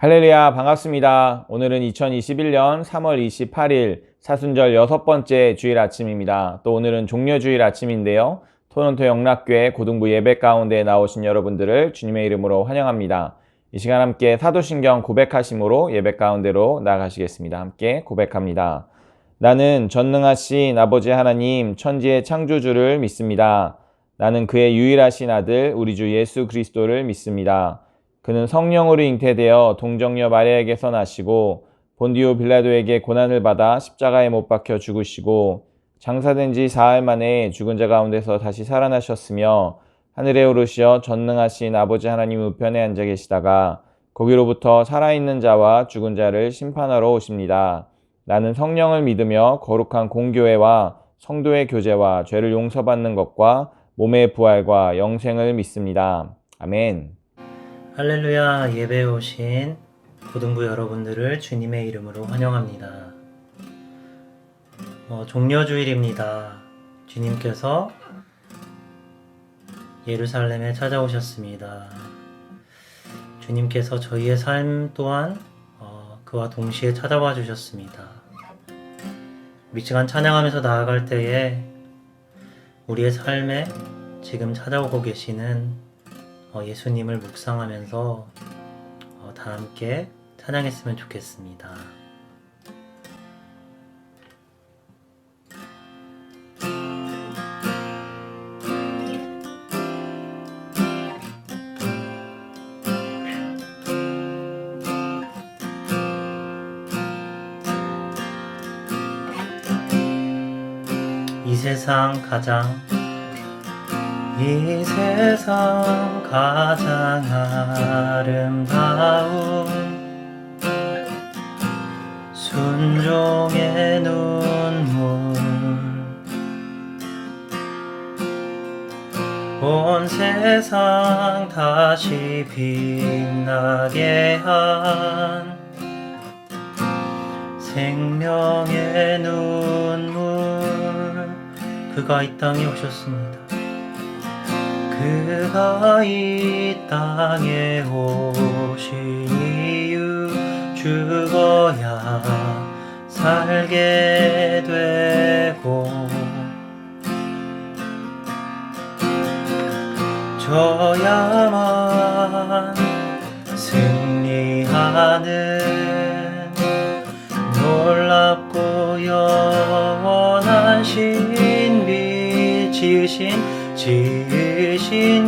할렐루야, 반갑습니다. 오늘은 2021년 3월 28일 사순절 6번째 주일 아침입니다. 또 오늘은 종려주일 아침인데요. 토론토 영락교회 고등부 예배 가운데 나오신 여러분들을 주님의 이름으로 환영합니다. 이 시간 함께 사도신경 고백하심으로 예배 가운데로 나아가시겠습니다. 함께 고백합니다. 나는 전능하신 아버지 하나님 천지의 창조주를 믿습니다. 나는 그의 유일하신 아들 우리 주 예수 그리스도를 믿습니다. 그는 성령으로 잉태되어 동정녀 마리아에게서 나시고 본디오 빌라도에게 고난을 받아 십자가에 못 박혀 죽으시고 장사된 지 사흘 만에 죽은 자 가운데서 다시 살아나셨으며 하늘에 오르시어 전능하신 아버지 하나님 우편에 앉아 계시다가 거기로부터 살아있는 자와 죽은 자를 심판하러 오십니다. 나는 성령을 믿으며 거룩한 공교회와 성도의 교제와 죄를 용서받는 것과 몸의 부활과 영생을 믿습니다. 아멘. 할렐루야. 예배에 오신 고등부 여러분들을 주님의 이름으로 환영합니다. 종려주일입니다. 주님께서 예루살렘에 찾아오셨습니다. 주님께서 저희의 삶 또한 그와 동시에 찾아와 주셨습니다. 우리 시간 찬양하면서 나아갈 때에 우리의 삶에 지금 찾아오고 계시는 예수님을 묵상하면서 다 함께 찬양했으면 좋겠습니다. 이 세상 가장 아름다운 순종의 눈물 온 세상 다시 빛나게 한 생명의 눈물 그가 이 땅에 오셨습니다. 그가 이 땅에 오신 이유 죽어야 살게 되고 져야만 승리하는 놀랍고 영원한 신비 지으신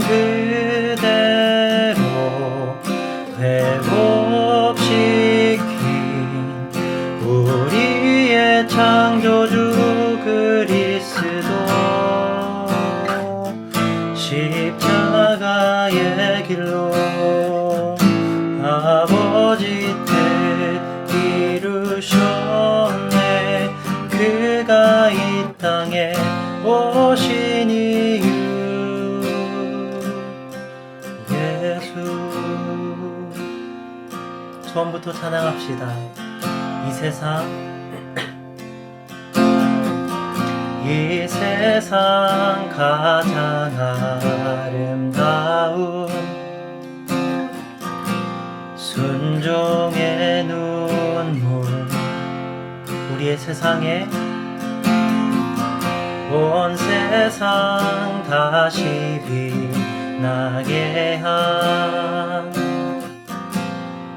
그대로 회복시킨 우리의 창조주 그리스도 십자가의 길로 아버지 뜻 이루셨네. 그가 이 땅에 오신 이유 처음부터 찬양합시다. 이 세상 가장 아름다운 순종의 눈물 우리의 세상에 온 세상 다시 빛나게 한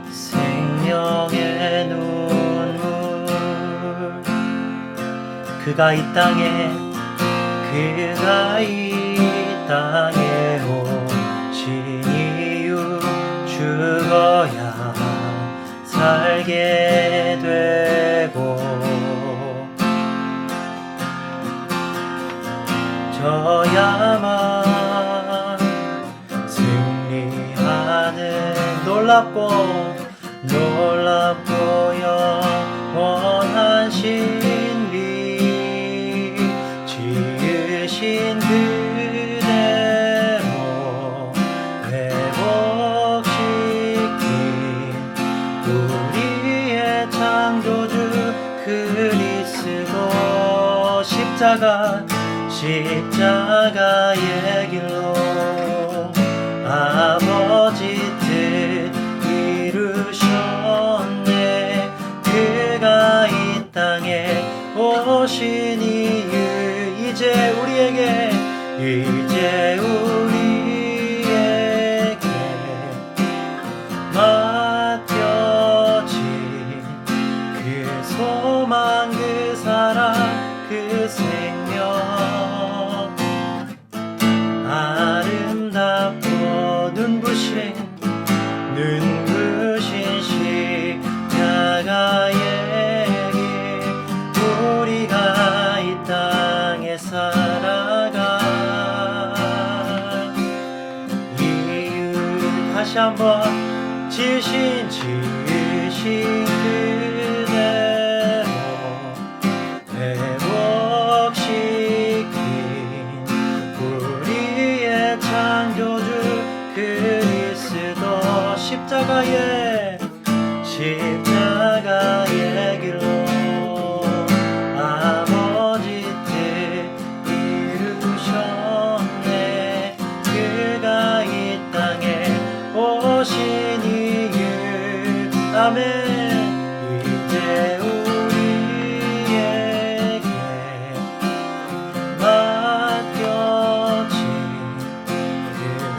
생명의 눈물 그가 이 땅에 오신 이유 죽어야 살게 되고 져야만 승리하는 놀랍고 영원한 신비 지으신 그대로 회복시킨 우리의 창조주 그리스도 십자가의 길로 아버지 뜻 이루셨네. 이제 우리에게 맡겨진 그 소망, 그 사랑, 그 생명, 아름답고 눈부신 십자가의 길, 우리가 이 땅에 살아가 이유 다시 한번 지으신 그대로 회복시킨 우리의 창조주 그리스도, 십자가의 길로 아버지 뜻 이루셨네. 그가 이 땅에 오신 이유, 아멘. 이제 우리에게 맡겨진 그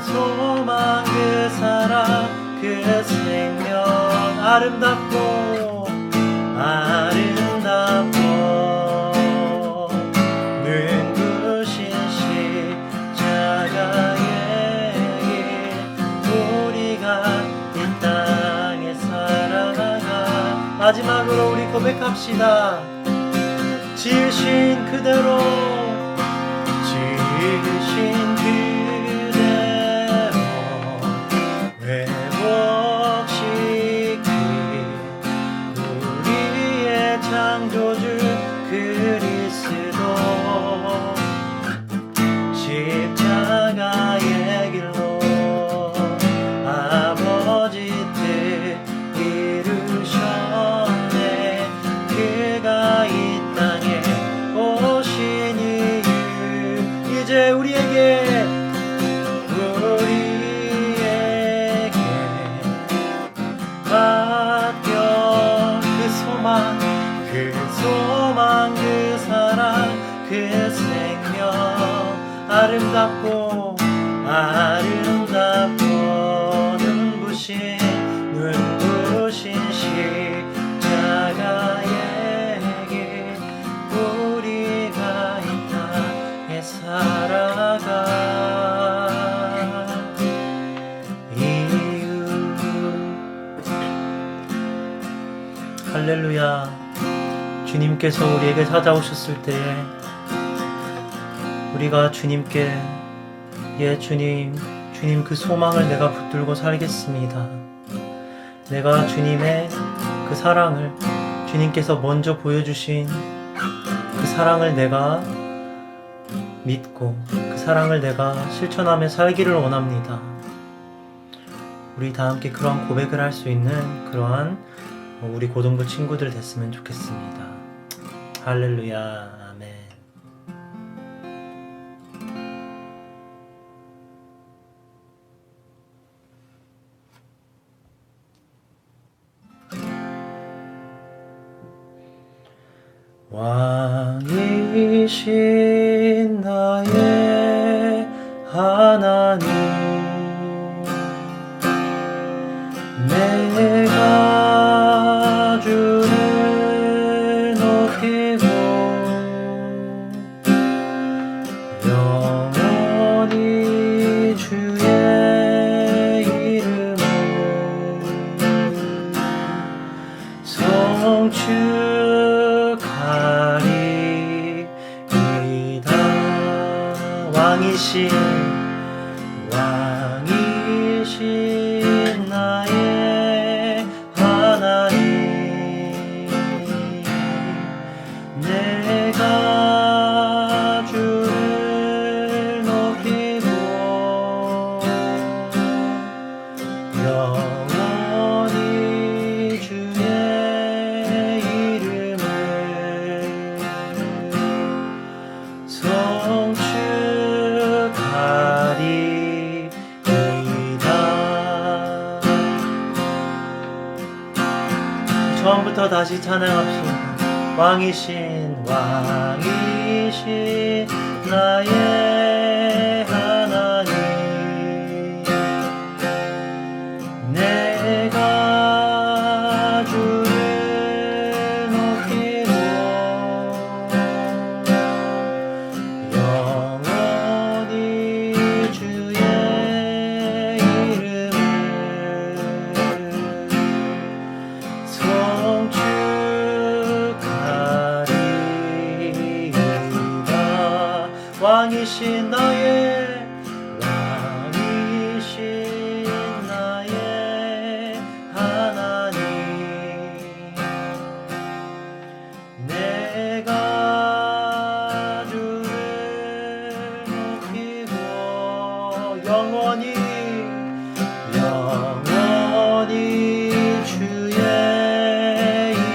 소망, 그 사랑, 그 생명, 아름답고 눈부신 십자가의 길, 우리가 이 땅에 살아가 마지막으로 우리 고백합시다. 지으신 그대로 회복시킨 우리의 창조주 그리스도, 십자가의 길로 아버지 뜻 이루셨네. 그가 이 땅에 오신 이유, 이제 우리에게 맡겨 그 소망, 그 사랑, 그 생명, 아름답고 눈부신 십자가의 길, 우리가 이 땅에 살아가 이유. 할렐루야. 주님께서 우리에게 찾아오셨을 때에 우리가 주님께 주님 그 소망을 내가 붙들고 살겠습니다. 내가 주님의 그 사랑을, 주님께서 먼저 보여주신 그 사랑을 내가 믿고 그 사랑을 내가 실천하며 살기를 원합니다. 우리 다 함께 그러한 고백을 할 수 있는 그러한 우리 고등부 친구들 됐으면 좋겠습니다. 할렐루야. 아멘. 왕이신 나의 하나님, 내가 주를 높이고 영원히 주의 이름을 성축하리이다. 왕이신 나의 하나님, 내가 주를 높이고 영원히 주의 이름을 성축하리이다. 처음부터 다시 찬양합시다. 왕이신 나의 왕이신 나의 왕이신 나의 하나님 내가 주를 높이고 영원히 주의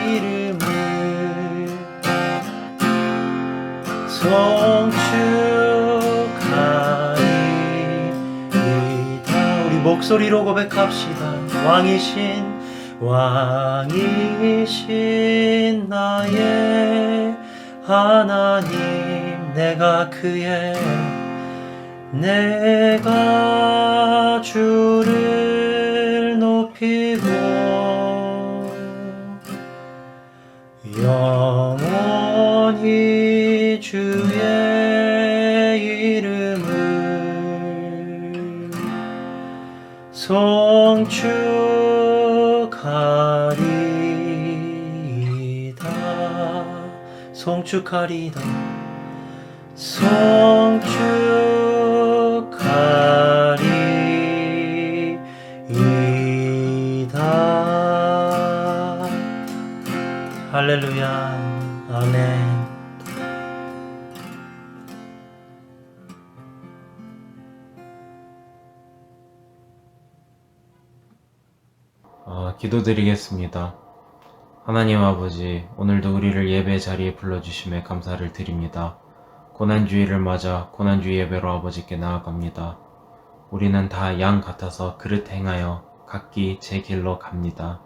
이름을 송축하리이다. 우리 목소리로 고백합시다. 왕이신 나의 하나님 내가 주를 높이고 영원히 주의 이름을 송축하리이다. 할렐루야. 아멘. 기도드리겠습니다. 하나님 아버지, 오늘도 우리를 예배 자리에 불러주심에 감사를 드립니다. 고난주의를 맞아 고난주의 예배로 아버지께 나아갑니다. 우리는 다 양 같아서 그릇 행하여 각기 제 길로 갑니다.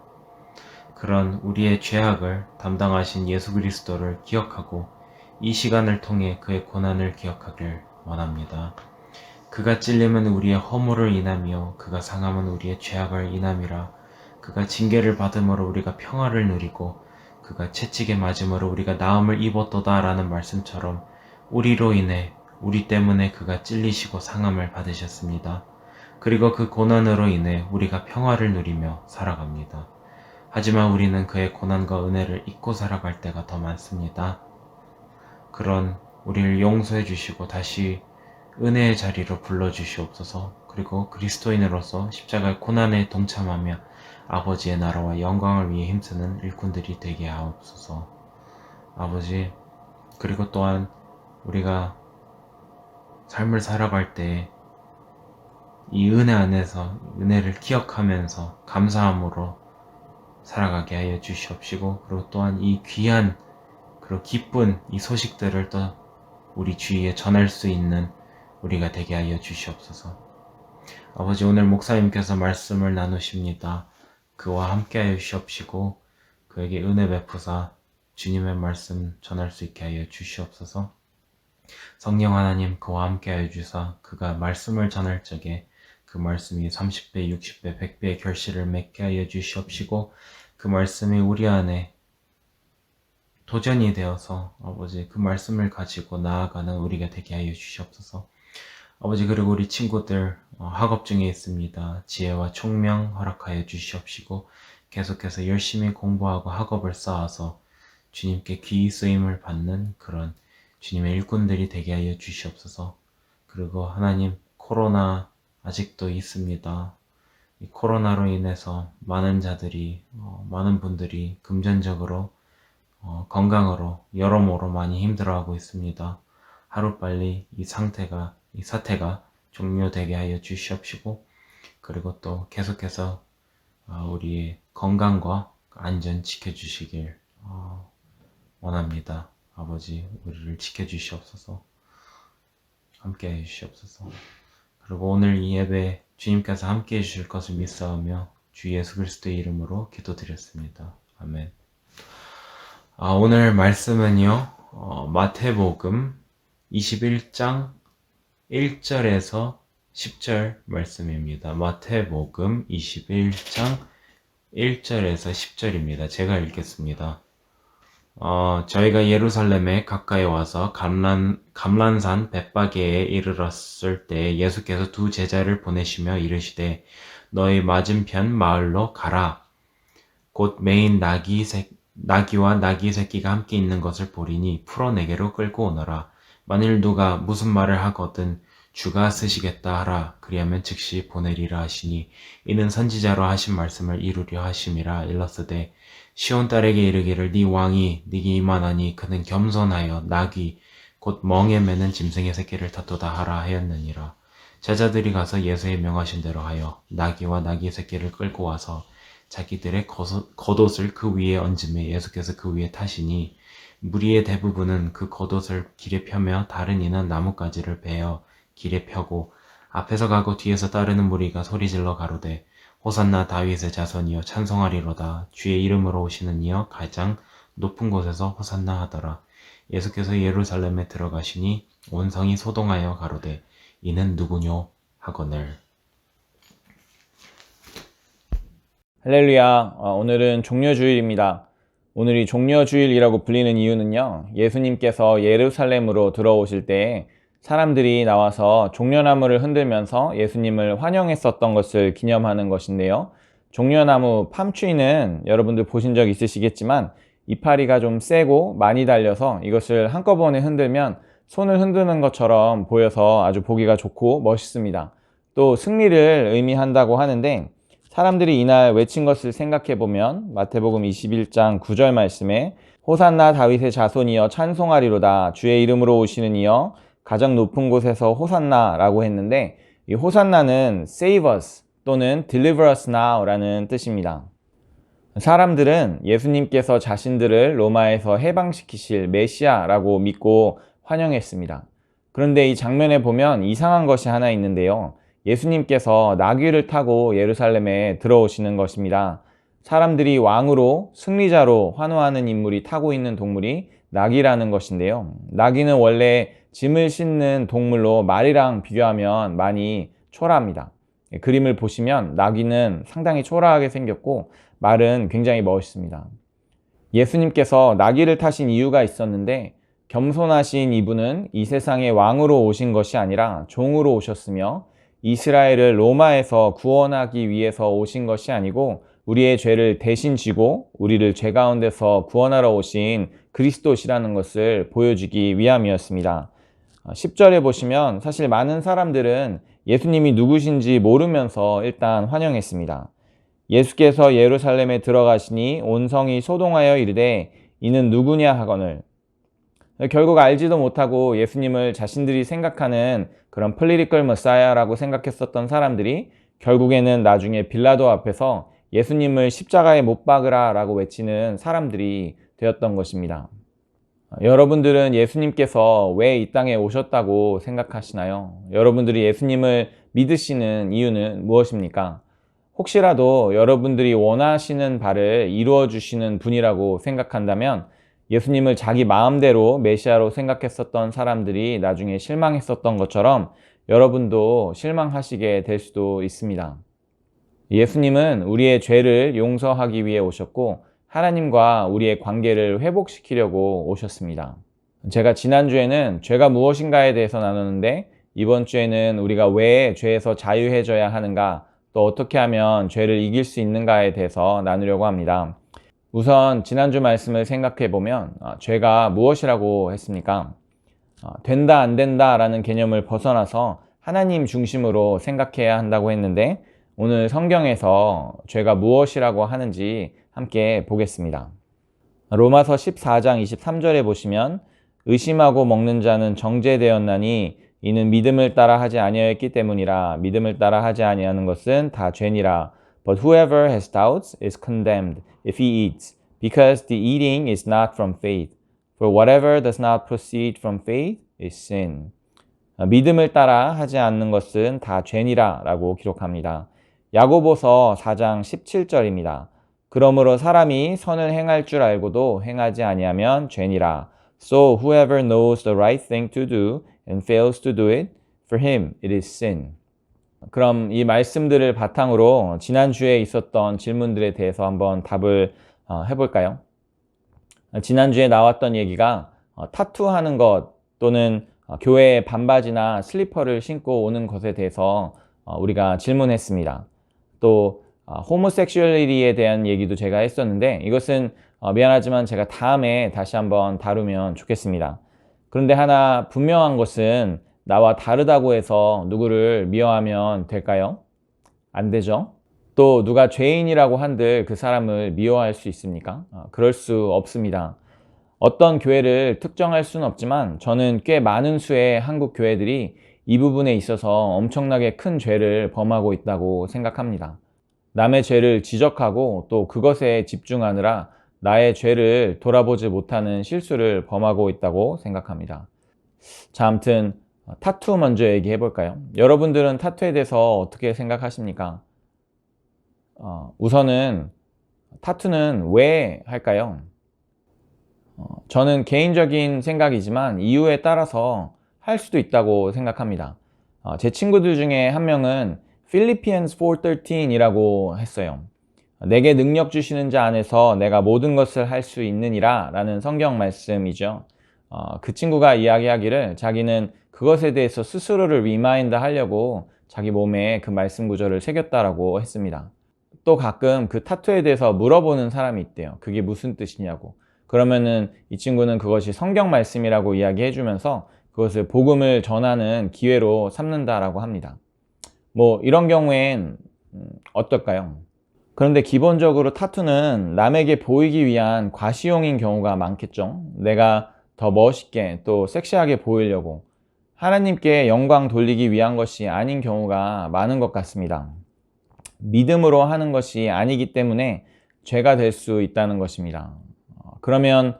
그런 우리의 죄악을 담당하신 예수 그리스도를 기억하고 이 시간을 통해 그의 고난을 기억하길 원합니다. 그가 찔림은 우리의 허물을 인하며 그가 상함은 우리의 죄악을 인함이라. 그가 징계를 받음으로 우리가 평화를 누리고 그가 채찍에 맞음으로 우리가 나음을 입었도다 라는 말씀처럼 우리로 인해 우리 때문에 그가 찔리시고 상함을 받으셨습니다. 그리고 그 고난으로 인해 우리가 평화를 누리며 살아갑니다. 하지만 우리는 그의 고난과 은혜를 잊고 살아갈 때가 더 많습니다. 그런 우리를 용서해 주시고 다시 은혜의 자리로 불러주시옵소서. 그리고 그리스도인으로서 십자가의 고난에 동참하며 아버지의 나라와 영광을 위해 힘쓰는 일꾼들이 되게 하옵소서. 아버지, 그리고 또한 우리가 삶을 살아갈 때 이 은혜 안에서 은혜를 기억하면서 감사함으로 살아가게 하여 주시옵시고, 그리고 또한 이 귀한 그리고 기쁜 이 소식들을 또 우리 주위에 전할 수 있는 우리가 되게 하여 주시옵소서. 아버지, 오늘 목사님께서 말씀을 나누십니다. 그와 함께 하여 주시옵시고 그에게 은혜 베푸사 주님의 말씀 전할 수 있게 하여 주시옵소서. 성령 하나님, 그와 함께 하여 주사 그가 말씀을 전할 적에 그 말씀이 30배, 60배, 100배의 결실을 맺게 하여 주시옵시고 그 말씀이 우리 안에 도전이 되어서 아버지 그 말씀을 가지고 나아가는 우리가 되게 하여 주시옵소서. 아버지, 그리고 우리 친구들 학업 중에 있습니다. 지혜와 총명 허락하여 주시옵시고 계속해서 열심히 공부하고 학업을 쌓아서 주님께 귀히 쓰임을 받는 그런 주님의 일꾼들이 되게 하여 주시옵소서. 그리고 하나님, 코로나 아직도 있습니다. 이 코로나로 인해서 많은 자들이 많은 분들이 금전적으로 건강으로 여러모로 많이 힘들어하고 있습니다. 하루빨리 이 사태가 종료되게 하여 주시옵시고, 그리고 또 계속해서 우리의 건강과 안전 지켜주시길 원합니다. 아버지, 우리를 지켜주시옵소서. 함께 해주시옵소서. 그리고 오늘 이 예배 주님께서 함께 해주실 것을 믿사오며 주 예수 그리스도의 이름으로 기도드렸습니다. 아멘. 오늘 말씀은요, 마태복음 21장 1절에서 10절 말씀입니다. 마태복음 21장 1절에서 10절입니다. 제가 읽겠습니다. 저희가 예루살렘에 가까이 와서 감란산 벳바게에 이르렀을 때 예수께서 두 제자를 보내시며 이르시되 너희 맞은편 마을로 가라. 곧 매인 나귀와 나귀 새끼가 함께 있는 것을 보리니 풀어 내게로 끌고 오너라. 만일 누가 무슨 말을 하거든 주가 쓰시겠다 하라. 그리하면 즉시 보내리라 하시니 이는 선지자로 하신 말씀을 이루려 하심이라. 일렀으되 시온 딸에게 이르기를 네 왕이 네게 임하나니 그는 겸손하여 나귀 곧 멍에 매는 짐승의 새끼를 탓도다 하라 하였느니라. 제자들이 가서 예수의 명하신 대로 하여 나귀와 나귀 새끼를 끌고 와서 자기들의 겉옷을 그 위에 얹음에 예수께서 그 위에 타시니 무리의 대부분은 그 겉옷을 길에 펴며 다른 이는 나뭇가지를 베어 길에 펴고 앞에서 가고 뒤에서 따르는 무리가 소리질러 가로되 호산나 다윗의 자손이여 찬송하리로다. 주의 이름으로 오시는 이여 가장 높은 곳에서 호산나 하더라. 예수께서 예루살렘에 들어가시니 온 성이 소동하여 가로되 이는 누구뇨 하거늘. 할렐루야. 오늘은 종려주일입니다. 오늘이 종려주일이라고 불리는 이유는요, 예수님께서 예루살렘으로 들어오실 때 사람들이 나와서 종려나무를 흔들면서 예수님을 환영했었던 것을 기념하는 것인데요. 종려나무 팜트리는 여러분들 보신 적 있으시겠지만 이파리가 좀 세고 많이 달려서 이것을 한꺼번에 흔들면 손을 흔드는 것처럼 보여서 아주 보기가 좋고 멋있습니다. 또 승리를 의미한다고 하는데, 사람들이 이날 외친 것을 생각해 보면 마태복음 21장 9절 말씀에 호산나 다윗의 자손이여 찬송하리로다. 주의 이름으로 오시는 이여 가장 높은 곳에서 호산나 라고 했는데, 이 호산나는 save us 또는 deliver us now 라는 뜻입니다. 사람들은 예수님께서 자신들을 로마에서 해방시키실 메시아라고 믿고 환영했습니다. 그런데 이 장면에 보면 이상한 것이 하나 있는데요. 예수님께서 나귀를 타고 예루살렘에 들어오시는 것입니다. 사람들이 왕으로 승리자로 환호하는 인물이 타고 있는 동물이 나귀라는 것인데요. 나귀는 원래 짐을 싣는 동물로 말이랑 비교하면 많이 초라합니다. 그림을 보시면 나귀는 상당히 초라하게 생겼고 말은 굉장히 멋있습니다. 예수님께서 나귀를 타신 이유가 있었는데, 겸손하신 이분은 이 세상의 왕으로 오신 것이 아니라 종으로 오셨으며 이스라엘을 로마에서 구원하기 위해서 오신 것이 아니고 우리의 죄를 대신 지고 우리를 죄 가운데서 구원하러 오신 그리스도시라는 것을 보여주기 위함이었습니다. 10절에 보시면 사실 많은 사람들은 예수님이 누구신지 모르면서 일단 환영했습니다. 예수께서 예루살렘에 들어가시니 온 성이 소동하여 이르되 이는 누구냐 하거늘. 결국 알지도 못하고 예수님을 자신들이 생각하는 그런 political messiah라고 생각했었던 사람들이 결국에는 나중에 빌라도 앞에서 예수님을 십자가에 못 박으라 라고 외치는 사람들이 되었던 것입니다. 여러분들은 예수님께서 왜 이 땅에 오셨다고 생각하시나요? 여러분들이 예수님을 믿으시는 이유는 무엇입니까? 혹시라도 여러분들이 원하시는 바를 이루어 주시는 분이라고 생각한다면 예수님을 자기 마음대로 메시아로 생각했었던 사람들이 나중에 실망했었던 것처럼 여러분도 실망하시게 될 수도 있습니다. 예수님은 우리의 죄를 용서하기 위해 오셨고 하나님과 우리의 관계를 회복시키려고 오셨습니다. 제가 지난주에는 죄가 무엇인가에 대해서 나눴는데, 이번 주에는 우리가 왜 죄에서 자유해져야 하는가, 또 어떻게 하면 죄를 이길 수 있는가에 대해서 나누려고 합니다. 우선 지난주 말씀을 생각해 보면 죄가 무엇이라고 했습니까? 된다 안 된다 라는 개념을 벗어나서 하나님 중심으로 생각해야 한다고 했는데, 오늘 성경에서 죄가 무엇이라고 하는지 함께 보겠습니다. 로마서 14장 23절에 보시면 의심하고 먹는 자는 정죄되었나니 이는 믿음을 따라 하지 아니하였기 때문이라. 믿음을 따라 하지 아니하는 것은 다 죄니라. But whoever has doubts is condemned if he eats, because the eating is not from faith. For whatever does not proceed from faith is sin. 믿음을 따라 하지 않는 것은 다 죄니라 라고 기록합니다. 야고보서 4장 17절입니다. 그러므로 사람이 선을 행할 줄 알고도 행하지 아니하면 죄니라. So whoever knows the right thing to do and fails to do it, for him it is sin. 그럼 이 말씀들을 바탕으로 지난주에 있었던 질문들에 대해서 한번 답을 해볼까요? 지난주에 나왔던 얘기가 타투하는 것 또는 교회에 반바지나 슬리퍼를 신고 오는 것에 대해서 우리가 질문했습니다. 또 호모섹슈얼리티에 대한 얘기도 제가 했었는데, 이것은 미안하지만 제가 다음에 다시 한번 다루면 좋겠습니다. 그런데 하나 분명한 것은 나와 다르다고 해서 누구를 미워하면 될까요? 안 되죠. 또 누가 죄인이라고 한들 그 사람을 미워할 수 있습니까? 그럴 수 없습니다. 어떤 교회를 특정할 수는 없지만 저는 꽤 많은 수의 한국 교회들이 이 부분에 있어서 엄청나게 큰 죄를 범하고 있다고 생각합니다. 남의 죄를 지적하고 또 그것에 집중하느라 나의 죄를 돌아보지 못하는 실수를 범하고 있다고 생각합니다. 자, 아무튼 타투 먼저 얘기해 볼까요? 여러분들은 타투에 대해서 어떻게 생각하십니까? 우선은 타투는 왜 할까요? 저는 개인적인 생각이지만 이유에 따라서 할 수도 있다고 생각합니다. 제 친구들 중에 한 명은 Philippians 4:13이라고 했어요. 내게 능력 주시는 자 안에서 내가 모든 것을 할 수 있느니라 라는 성경 말씀이죠. 그 친구가 이야기하기를 자기는 그것에 대해서 스스로를 리마인드 하려고 자기 몸에 그 말씀 구절을 새겼다라고 했습니다. 또 가끔 그 타투에 대해서 물어보는 사람이 있대요. 그게 무슨 뜻이냐고. 그러면은 이 친구는 그것이 성경 말씀이라고 이야기해 주면서 그것을 복음을 전하는 기회로 삼는다라고 합니다. 뭐 이런 경우엔 어떨까요? 그런데 기본적으로 타투는 남에게 보이기 위한 과시용인 경우가 많겠죠. 내가 더 멋있게 또 섹시하게 보이려고 하나님께 영광 돌리기 위한 것이 아닌 경우가 많은 것 같습니다. 믿음으로 하는 것이 아니기 때문에 죄가 될 수 있다는 것입니다. 그러면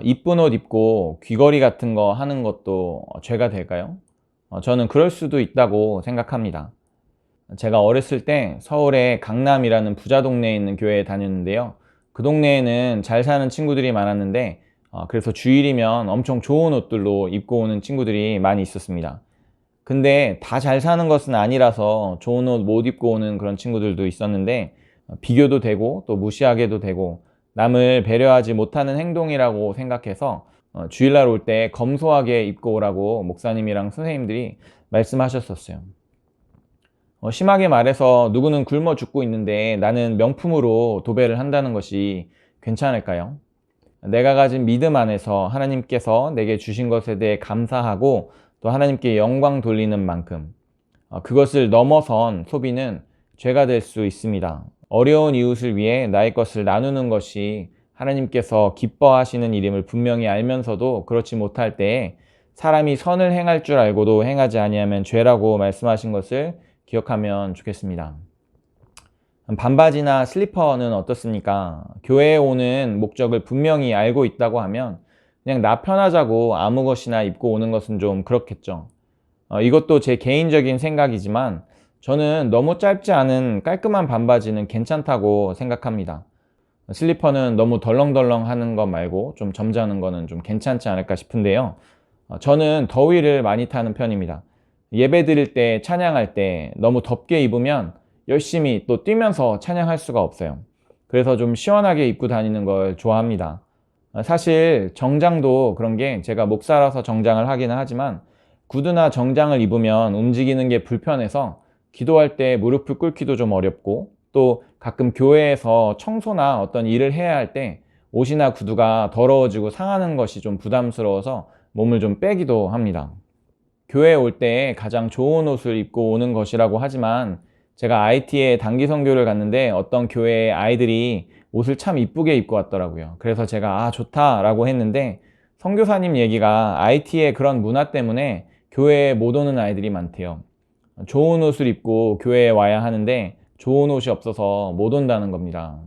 이쁜 옷 입고 귀걸이 같은 거 하는 것도 죄가 될까요? 저는 그럴 수도 있다고 생각합니다. 제가 어렸을 때 서울의 강남이라는 부자 동네에 있는 교회에 다녔는데요. 그 동네에는 잘 사는 친구들이 많았는데 그래서 주일이면 엄청 좋은 옷들로 입고 오는 친구들이 많이 있었습니다. 근데 다 잘 사는 것은 아니라서 좋은 옷 못 입고 오는 그런 친구들도 있었는데 비교도 되고 또 무시하게도 되고 남을 배려하지 못하는 행동이라고 생각해서 주일날 올 때 검소하게 입고 오라고 목사님이랑 선생님들이 말씀하셨었어요. 심하게 말해서 누구는 굶어 죽고 있는데 나는 명품으로 도배를 한다는 것이 괜찮을까요? 내가 가진 믿음 안에서 하나님께서 내게 주신 것에 대해 감사하고 또 하나님께 영광 돌리는 만큼 그것을 넘어선 소비는 죄가 될 수 있습니다. 어려운 이웃을 위해 나의 것을 나누는 것이 하나님께서 기뻐하시는 일임을 분명히 알면서도 그렇지 못할 때에 사람이 선을 행할 줄 알고도 행하지 아니하면 죄라고 말씀하신 것을 기억하면 좋겠습니다. 반바지나 슬리퍼는 어떻습니까? 교회에 오는 목적을 분명히 알고 있다고 하면 그냥 나 편하자고 아무 것이나 입고 오는 것은 좀 그렇겠죠. 이것도 제 개인적인 생각이지만 저는 너무 짧지 않은 깔끔한 반바지는 괜찮다고 생각합니다. 슬리퍼는 너무 덜렁덜렁 하는 것 말고 좀 점잖은 거는 좀 괜찮지 않을까 싶은데요. 저는 더위를 많이 타는 편입니다. 예배 드릴 때 찬양할 때 너무 덥게 입으면 열심히 또 뛰면서 찬양할 수가 없어요. 그래서 좀 시원하게 입고 다니는 걸 좋아합니다. 사실 정장도 그런 게 제가 목사라서 정장을 하기는 하지만 구두나 정장을 입으면 움직이는 게 불편해서 기도할 때 무릎을 꿇기도 좀 어렵고 또 가끔 교회에서 청소나 어떤 일을 해야 할 때 옷이나 구두가 더러워지고 상하는 것이 좀 부담스러워서 몸을 좀 빼기도 합니다. 교회에 올 때 가장 좋은 옷을 입고 오는 것이라고 하지만 제가 IT에 단기 선교를 갔는데 어떤 교회의 아이들이 옷을 참 이쁘게 입고 왔더라고요. 그래서 제가 좋다라고 했는데 선교사님 얘기가 IT의 그런 문화 때문에 교회에 못 오는 아이들이 많대요. 좋은 옷을 입고 교회에 와야 하는데 좋은 옷이 없어서 못 온다는 겁니다.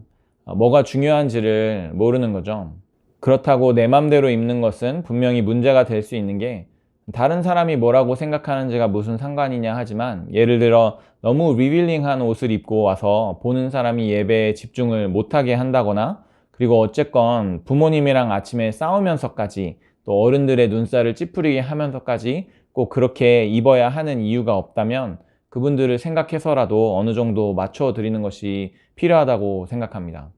뭐가 중요한지를 모르는 거죠. 그렇다고 내 맘대로 입는 것은 분명히 문제가 될 수 있는 게 다른 사람이 뭐라고 생각하는지가 무슨 상관이냐 하지만 예를 들어 너무 리빌링한 옷을 입고 와서 보는 사람이 예배에 집중을 못하게 한다거나 그리고 어쨌건 부모님이랑 아침에 싸우면서까지 또 어른들의 눈살을 찌푸리게 하면서까지 꼭 그렇게 입어야 하는 이유가 없다면 그분들을 생각해서라도 어느 정도 맞춰 드리는 것이 필요하다고 생각합니다.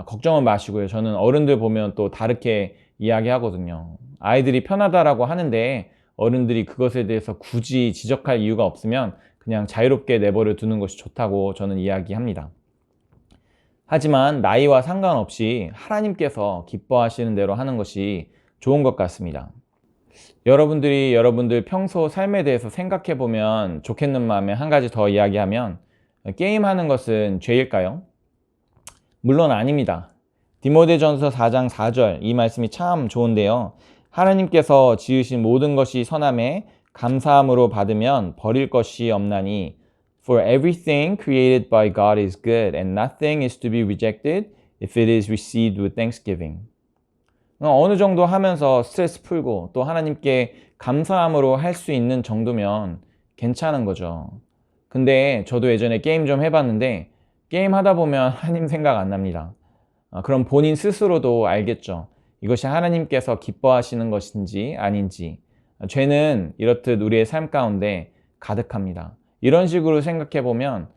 걱정은 마시고요. 저는 어른들 보면 또 다르게 이야기하거든요. 아이들이 편하다라고 하는데 어른들이 그것에 대해서 굳이 지적할 이유가 없으면 그냥 자유롭게 내버려 두는 것이 좋다고 저는 이야기합니다. 하지만 나이와 상관없이 하나님께서 기뻐하시는 대로 하는 것이 좋은 것 같습니다. 여러분들 평소 삶에 대해서 생각해 보면 좋겠는 마음에 한 가지 더 이야기하면 게임하는 것은 죄일까요? 물론 아닙니다. 디모데전서 4장 4절 이 말씀이 참 좋은데요. 하나님께서 지으신 모든 것이 선함에 감사함으로 받으면 버릴 것이 없나니 For everything created by God is good and nothing is to be rejected if it is received with thanksgiving. 어느 정도 하면서 스트레스 풀고 또 하나님께 감사함으로 할 수 있는 정도면 괜찮은 거죠. 근데 저도 예전에 게임 좀 해봤는데 게임 하다 보면 하나님 생각 안 납니다. 그럼 본인 스스로도 알겠죠. 이것이 하나님께서 기뻐하시는 것인지 아닌지. 죄는 이렇듯 우리의 삶 가운데 가득합니다. 이런 식으로 생각해 보면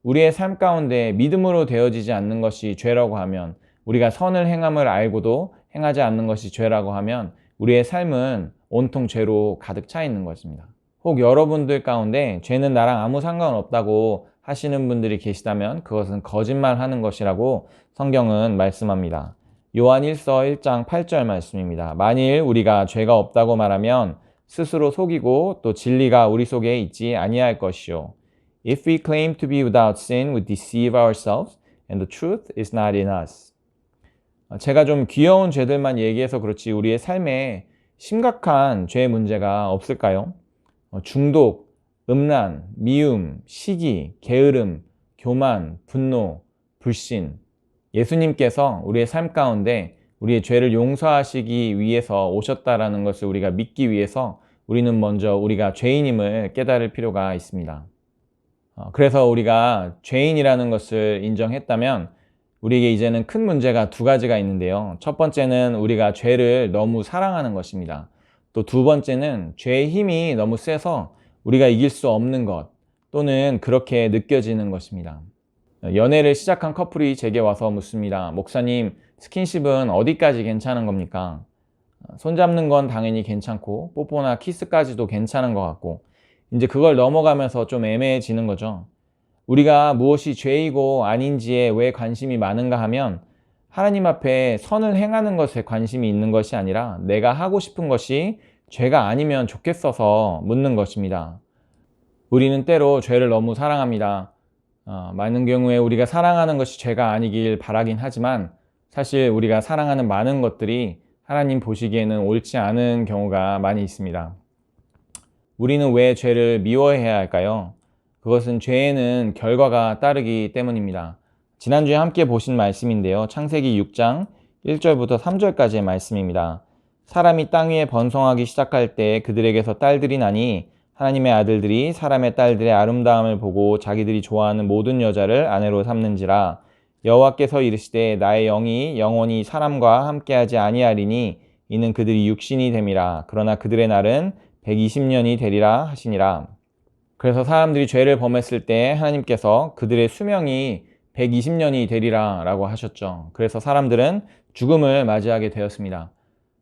우리의 삶 가운데 믿음으로 되어지지 않는 것이 죄라고 하면, 우리가 선을 행함을 알고도 행하지 않는 것이 죄라고 하면 우리의 삶은 온통 죄로 가득 차 있는 것입니다. 혹 여러분들 가운데 죄는 나랑 아무 상관없다고 하시는 분들이 계시다면 그것은 거짓말하는 것이라고 성경은 말씀합니다. 요한 1서 1장 8절 말씀입니다. 만일 우리가 죄가 없다고 말하면 스스로 속이고 또 진리가 우리 속에 있지 아니할 것이요. If we claim to be without sin, we deceive ourselves and the truth is not in us. 제가 좀 귀여운 죄들만 얘기해서 그렇지 우리의 삶에 심각한 죄의 문제가 없을까요? 중독, 음란, 미움, 시기, 게으름, 교만, 분노, 불신. 예수님께서 우리의 삶 가운데 우리의 죄를 용서하시기 위해서 오셨다라는 것을 우리가 믿기 위해서 우리는 먼저 우리가 죄인임을 깨달을 필요가 있습니다. 그래서 우리가 죄인이라는 것을 인정했다면 우리에게 이제는 큰 문제가 두 가지가 있는데요. 첫 번째는 우리가 죄를 너무 사랑하는 것입니다. 또 두 번째는 죄의 힘이 너무 세서 우리가 이길 수 없는 것 또는 그렇게 느껴지는 것입니다. 연애를 시작한 커플이 제게 와서 묻습니다. 목사님, 스킨십은 어디까지 괜찮은 겁니까? 손잡는 건 당연히 괜찮고 뽀뽀나 키스까지도 괜찮은 것 같고 이제 그걸 넘어가면서 좀 애매해지는 거죠. 우리가 무엇이 죄이고 아닌지에 왜 관심이 많은가 하면 하나님 앞에 선을 행하는 것에 관심이 있는 것이 아니라 내가 하고 싶은 것이 죄가 아니면 좋겠어서 묻는 것입니다. 우리는 때로 죄를 너무 사랑합니다. 많은 경우에 우리가 사랑하는 것이 죄가 아니길 바라긴 하지만 사실 우리가 사랑하는 많은 것들이 하나님 보시기에는 옳지 않은 경우가 많이 있습니다. 우리는 왜 죄를 미워해야 할까요? 그것은 죄에는 결과가 따르기 때문입니다. 지난주에 함께 보신 말씀인데요. 창세기 6장 1절부터 3절까지의 말씀입니다. 사람이 땅 위에 번성하기 시작할 때 그들에게서 딸들이 나니 하나님의 아들들이 사람의 딸들의 아름다움을 보고 자기들이 좋아하는 모든 여자를 아내로 삼는지라. 여호와께서 이르시되 나의 영이 영원히 사람과 함께하지 아니하리니 이는 그들이 육신이 됨이라. 그러나 그들의 날은 120년이 되리라 하시니라. 그래서 사람들이 죄를 범했을 때 하나님께서 그들의 수명이 120년이 되리라 라고 하셨죠. 그래서 사람들은 죽음을 맞이하게 되었습니다.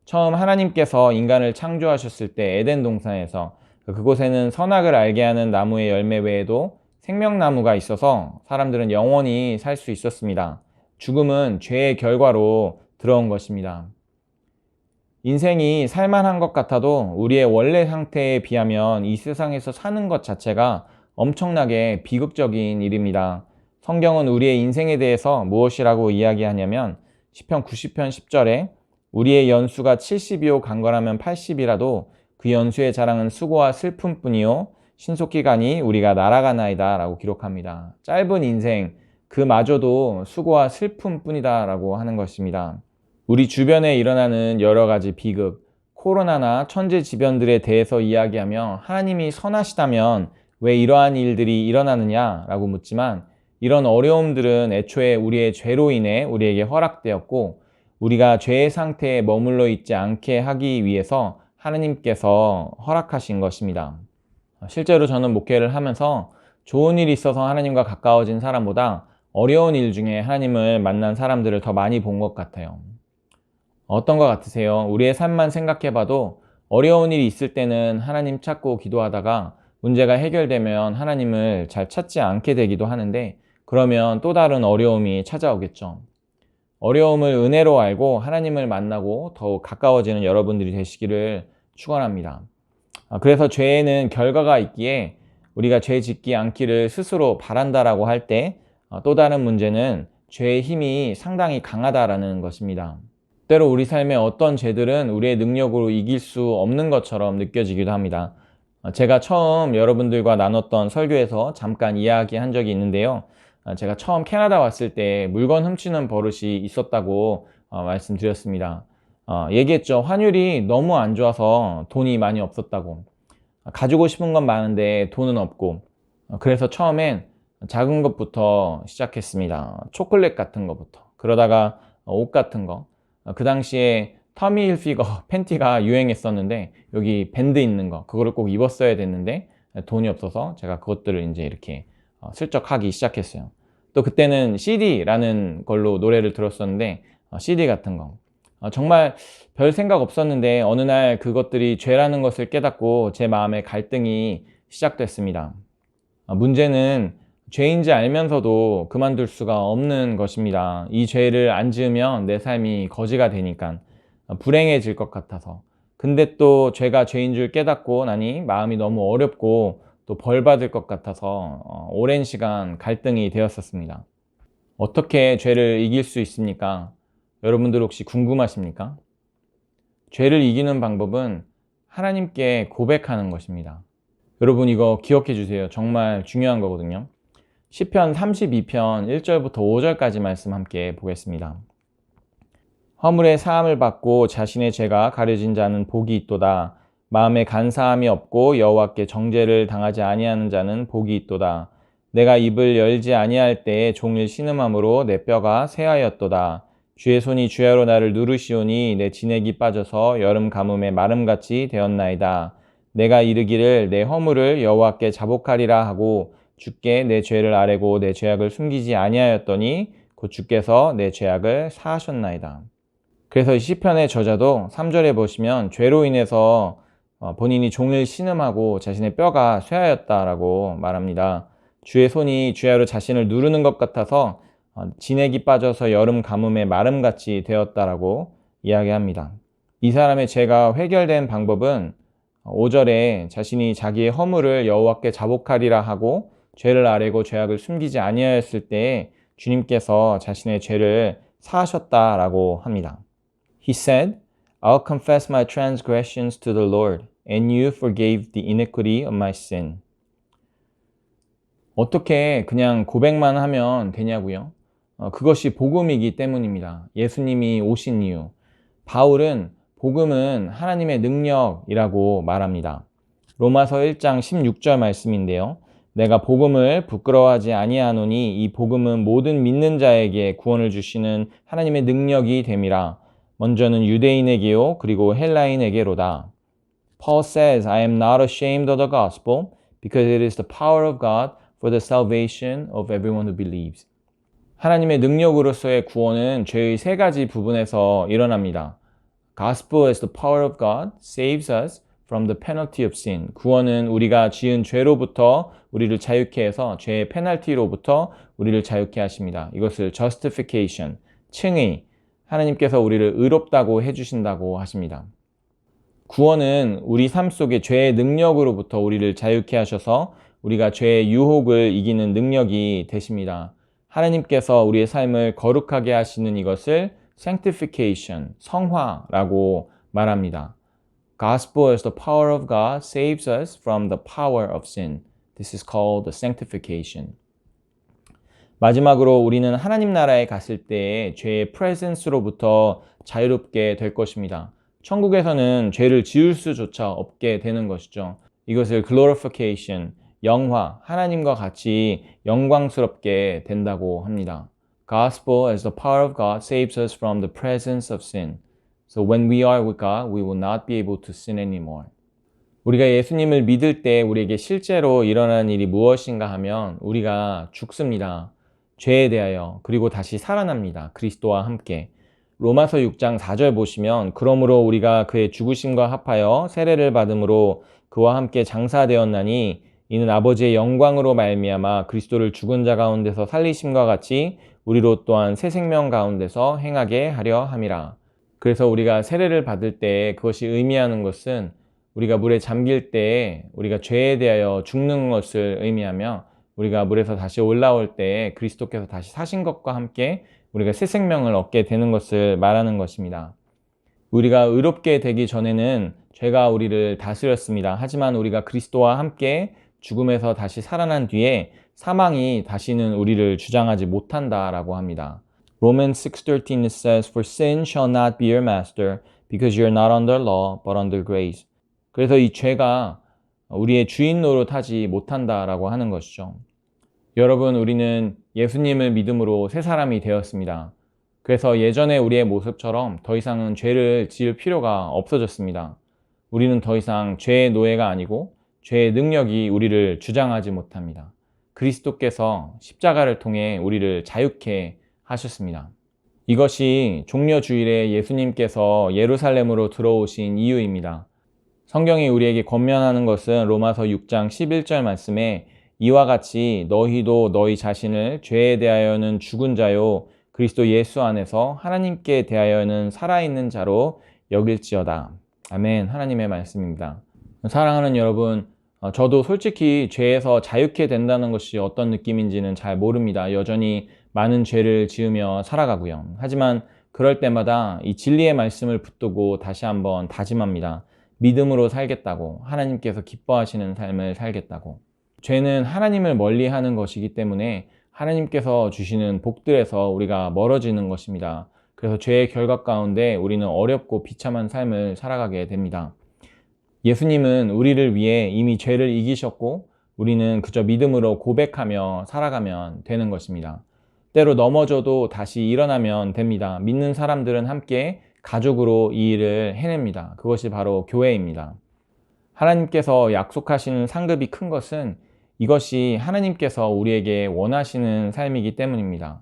처음 하나님께서 인간을 창조하셨을 때 에덴 동산에서 그곳에는 선악을 알게 하는 나무의 열매 외에도 생명나무가 있어서 사람들은 영원히 살 수 있었습니다. 죽음은 죄의 결과로 들어온 것입니다. 인생이 살만한 것 같아도 우리의 원래 상태에 비하면 이 세상에서 사는 것 자체가 엄청나게 비극적인 일입니다. 성경은 우리의 인생에 대해서 무엇이라고 이야기하냐면 시편 90편 10절에 우리의 연수가 70이요 강건하면 80이라도 그 연수의 자랑은 수고와 슬픔뿐이요 신속히 가니 우리가 날아가나이다 라고 기록합니다. 짧은 인생 그마저도 수고와 슬픔뿐이다 라고 하는 것입니다. 우리 주변에 일어나는 여러 가지 비극, 코로나나 천재지변들에 대해서 이야기하며 하나님이 선하시다면 왜 이러한 일들이 일어나느냐라고 묻지만 이런 어려움들은 애초에 우리의 죄로 인해 우리에게 허락되었고 우리가 죄의 상태에 머물러 있지 않게 하기 위해서 하나님께서 허락하신 것입니다. 실제로 저는 목회를 하면서 좋은 일이 있어서 하나님과 가까워진 사람보다 어려운 일 중에 하나님을 만난 사람들을 더 많이 본 것 같아요. 어떤 것 같으세요? 우리의 삶만 생각해봐도 어려운 일이 있을 때는 하나님 찾고 기도하다가 문제가 해결되면 하나님을 잘 찾지 않게 되기도 하는데 그러면 또 다른 어려움이 찾아오겠죠. 어려움을 은혜로 알고 하나님을 만나고 더욱 가까워지는 여러분들이 되시기를 축원합니다. 그래서 죄에는 결과가 있기에 우리가 죄 짓지 않기를 스스로 바란다라고 할 때 또 다른 문제는 죄의 힘이 상당히 강하다라는 것입니다. 때로 우리 삶의 어떤 죄들은 우리의 능력으로 이길 수 없는 것처럼 느껴지기도 합니다. 제가 처음 여러분들과 나눴던 설교에서 잠깐 이야기한 적이 있는데요. 제가 처음 캐나다 왔을 때 물건 훔치는 버릇이 있었다고 말씀드렸습니다. 얘기했죠. 환율이 너무 안 좋아서 돈이 많이 없었다고. 가지고 싶은 건 많은데 돈은 없고. 그래서 처음엔 작은 것부터 시작했습니다. 초콜릿 같은 것부터. 그러다가 옷 같은 거. 그 당시에 터미 hilfiger 팬티가 유행했었는데 여기 밴드 있는 거 그거를 꼭 입었어야 됐는데 돈이 없어서 제가 그것들을 이제 이렇게 슬쩍 하기 시작했어요. 또 그때는 CD라는 걸로 노래를 들었었는데 CD 같은 거 정말 별 생각 없었는데 어느 날 그것들이 죄라는 것을 깨닫고 제 마음에 갈등이 시작됐습니다. 문제는 죄인지 알면서도 그만둘 수가 없는 것입니다. 이 죄를 안 지으면 내 삶이 거지가 되니까 불행해질 것 같아서. 근데 또 죄가 죄인 줄 깨닫고 나니 마음이 너무 어렵고 또 벌 받을 것 같아서 오랜 시간 갈등이 되었었습니다. 어떻게 죄를 이길 수 있습니까? 여러분들 혹시 궁금하십니까? 죄를 이기는 방법은 하나님께 고백하는 것입니다. 여러분 이거 기억해 주세요. 정말 중요한 거거든요. 시편 32편 1절부터 5절까지 말씀 함께 보겠습니다. 허물의 사함을 받고 자신의 죄가 가려진 자는 복이 있도다. 마음에 간사함이 없고 여호와께 정죄를 당하지 아니하는 자는 복이 있도다. 내가 입을 열지 아니할 때에 종일 신음함으로 내 뼈가 새하였도다. 주의 손이 주야로 나를 누르시오니 내 진액이 빠져서 여름 가뭄에 마름같이 되었나이다. 내가 이르기를 내 허물을 여호와께 자복하리라 하고 주께 내 죄를 아뢰고 내 죄악을 숨기지 아니하였더니 곧 주께서 내 죄악을 사하셨나이다. 그래서 이 시편의 저자도 3절에 보시면 죄로 인해서 본인이 종일 신음하고 자신의 뼈가 쇠하였다라고 말합니다. 주의 손이 주야로 자신을 누르는 것 같아서 진액이 빠져서 여름 가뭄에 마름같이 되었다라고 이야기합니다. 이 사람의 죄가 해결된 방법은 5절에 자신이 자기의 허물을 여호와께 자복하리라 하고 죄를 아뢰고 죄악을 숨기지 아니하였을 때에 주님께서 자신의 죄를 사하셨다라고 합니다. He said, I'll confess my transgressions to the Lord, and you forgave the iniquity of my sin. 어떻게 그냥 고백만 하면 되냐고요? 그것이 복음이기 때문입니다. 예수님이 오신 이유. 바울은 복음은 하나님의 능력이라고 말합니다. 로마서 1장 16절 말씀인데요. 내가 복음을 부끄러워하지 아니하노니 이 복음은 모든 믿는 자에게 구원을 주시는 하나님의 능력이 됨이라. 먼저는 유대인에게요 그리고 헬라인에게로다. Paul says, I am not ashamed of the gospel because it is the power of God for the salvation of everyone who believes. 하나님의 능력으로서의 구원은 죄의 세 가지 부분에서 일어납니다. Gospel is the power of God, saves us from the penalty of sin. 구원은 우리가 지은 죄로부터 우리를 자유케 해서 죄의 페널티로부터 우리를 자유케 하십니다. 이것을 justification, 칭의, 하나님께서 우리를 의롭다고 해주신다고 하십니다. 구원은 우리 삶 속에 죄의 능력으로부터 우리를 자유케 하셔서 우리가 죄의 유혹을 이기는 능력이 되십니다. 하나님께서 우리의 삶을 거룩하게 하시는 이것을 sanctification, 성화라고 말합니다. Gospel is the power of God, saves us from the power of sin. This is called the sanctification. 마지막으로 우리는 하나님 나라에 갔을 때 죄의 presence로부터 자유롭게 될 것입니다. 천국에서는 죄를 지을 수조차 없게 되는 것이죠. 이것을 glorification, 영화, 하나님과 같이 영광스럽게 된다고 합니다. Gospel as the power of God saves us from the presence of sin. So when we are with God, we will not be able to sin anymore. 우리가 예수님을 믿을 때 우리에게 실제로 일어나는 일이 무엇인가 하면 우리가 죽습니다. 죄에 대하여 그리고 다시 살아납니다. 그리스도와 함께. 로마서 6장 4절 보시면 그러므로 우리가 그의 죽으심과 합하여 세례를 받음으로 그와 함께 장사되었나니 이는 아버지의 영광으로 말미암아 그리스도를 죽은 자 가운데서 살리심과 같이 우리로 또한 새 생명 가운데서 행하게 하려 함이라. 그래서 우리가 세례를 받을 때 그것이 의미하는 것은 우리가 물에 잠길 때 우리가 죄에 대하여 죽는 것을 의미하며 우리가 물에서 다시 올라올 때 그리스도께서 다시 사신 것과 함께 우리가 새 생명을 얻게 되는 것을 말하는 것입니다. 우리가 의롭게 되기 전에는 죄가 우리를 다스렸습니다. 하지만 우리가 그리스도와 함께 죽음에서 다시 살아난 뒤에 사망이 다시는 우리를 주장하지 못한다라고 합니다. Romans 6:13 says, For sin shall not be your master, because you are not under law, but under grace. 그래서 이 죄가 우리의 주인 노릇하지 못한다라고 하는 것이죠. 여러분, 우리는 예수님을 믿음으로 새 사람이 되었습니다. 그래서 예전에 우리의 모습처럼 더 이상은 죄를 지을 필요가 없어졌습니다. 우리는 더 이상 죄의 노예가 아니고 죄의 능력이 우리를 주장하지 못합니다. 그리스도께서 십자가를 통해 우리를 자유케 하셨습니다. 이것이 종려주일에 예수님께서 예루살렘으로 들어오신 이유입니다. 성경이 우리에게 권면하는 것은 로마서 6장 11절 말씀에 이와 같이 너희도 너희 자신을 죄에 대하여는 죽은 자요 그리스도 예수 안에서 하나님께 대하여는 살아있는 자로 여길지어다. 아멘. 하나님의 말씀입니다. 사랑하는 여러분, 저도 솔직히 죄에서 자유케 된다는 것이 어떤 느낌인지는 잘 모릅니다. 여전히 많은 죄를 지으며 살아가고요. 하지만 그럴 때마다 이 진리의 말씀을 붙들고 다시 한번 다짐합니다. 믿음으로 살겠다고, 하나님께서 기뻐하시는 삶을 살겠다고. 죄는 하나님을 멀리하는 것이기 때문에 하나님께서 주시는 복들에서 우리가 멀어지는 것입니다. 그래서 죄의 결과 가운데 우리는 어렵고 비참한 삶을 살아가게 됩니다. 예수님은 우리를 위해 이미 죄를 이기셨고 우리는 그저 믿음으로 고백하며 살아가면 되는 것입니다. 때로 넘어져도 다시 일어나면 됩니다. 믿는 사람들은 함께 가족으로 이 일을 해냅니다. 그것이 바로 교회입니다. 하나님께서 약속하시는 상급이 큰 것은 이것이 하나님께서 우리에게 원하시는 삶이기 때문입니다.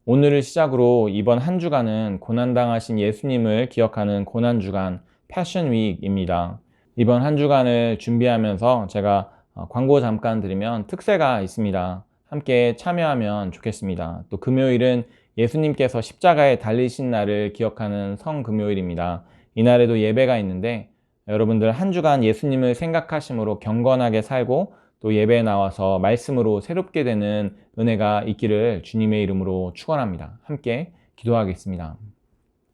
오늘을 시작으로 이번 한 주간은 고난당하신 예수님을 기억하는 고난주간 패션 위크입니다. 이번 한 주간을 준비하면서 제가 광고 잠깐 드리면 특세가 있습니다. 함께 참여하면 좋겠습니다. 또 금요일은 예수님께서 십자가에 달리신 날을 기억하는 성금요일입니다. 이날에도 예배가 있는데 여러분들 한 주간 예수님을 생각하심으로 경건하게 살고 또 예배에 나와서 말씀으로 새롭게 되는 은혜가 있기를 주님의 이름으로 축원합니다. 함께 기도하겠습니다.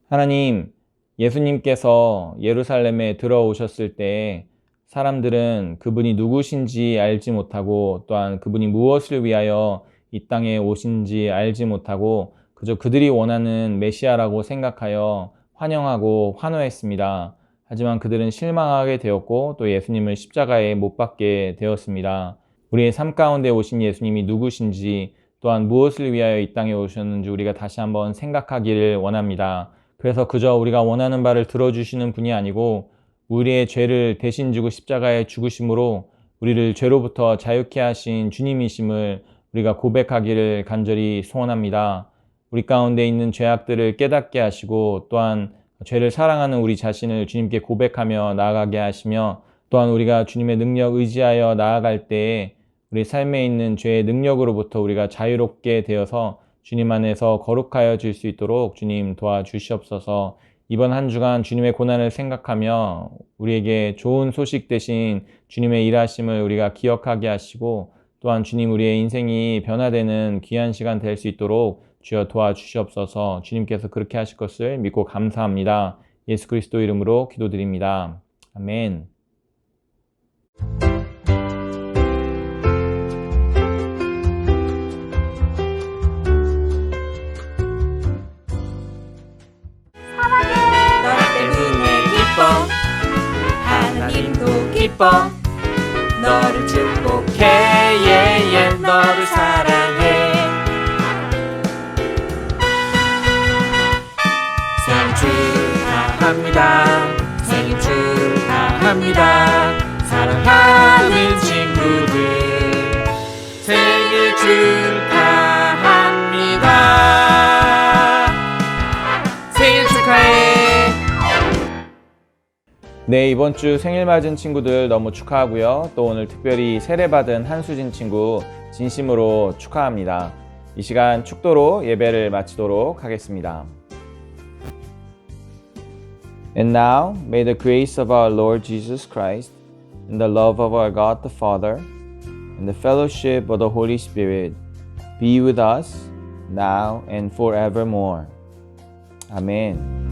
하나님, 예수님께서 예루살렘에 들어오셨을 때 사람들은 그분이 누구신지 알지 못하고 또한 그분이 무엇을 위하여 이 땅에 오신지 알지 못하고 그저 그들이 원하는 메시아라고 생각하여 환영하고 환호했습니다. 하지만 그들은 실망하게 되었고 또 예수님을 십자가에 못 박게 되었습니다. 우리의 삶 가운데 오신 예수님이 누구신지 또한 무엇을 위하여 이 땅에 오셨는지 우리가 다시 한번 생각하기를 원합니다. 그래서 그저 우리가 원하는 바를 들어주시는 분이 아니고 우리의 죄를 대신 지고 십자가에 죽으심으로 우리를 죄로부터 자유케 하신 주님이심을 우리가 고백하기를 간절히 소원합니다. 우리 가운데 있는 죄악들을 깨닫게 하시고 또한 죄를 사랑하는 우리 자신을 주님께 고백하며 나아가게 하시며 또한 우리가 주님의 능력 의지하여 나아갈 때에 우리 삶에 있는 죄의 능력으로부터 우리가 자유롭게 되어서 주님 안에서 거룩하여질 수 있도록 주님 도와주시옵소서. 이번 한 주간 주님의 고난을 생각하며 우리에게 좋은 소식 대신 주님의 일하심을 우리가 기억하게 하시고 또한 주님 우리의 인생이 변화되는 귀한 시간 될 수 있도록 주여 도와주시옵소서. 주님께서 그렇게 하실 것을 믿고 감사합니다. 예수 그리스도 이름으로 기도드립니다. 아멘. 너 때문에 기뻐 하나님도 기뻐 너를 축복해 너를 사랑해 생일 축하합니다 생일 축하합니다 사랑하는 친구들 생일 축하합니다 생일 축하해. 네, 이번 주 생일 맞은 친구들 너무 축하하고요. 또 오늘 특별히 세례받은 한수진 친구 진심으로 축하합니다. 이 시간 축도로 예배를 마치도록 하겠습니다. And now, may the grace of our Lord Jesus Christ, and the love of our God the Father, and the fellowship of the Holy Spirit be with us now and forevermore. Amen.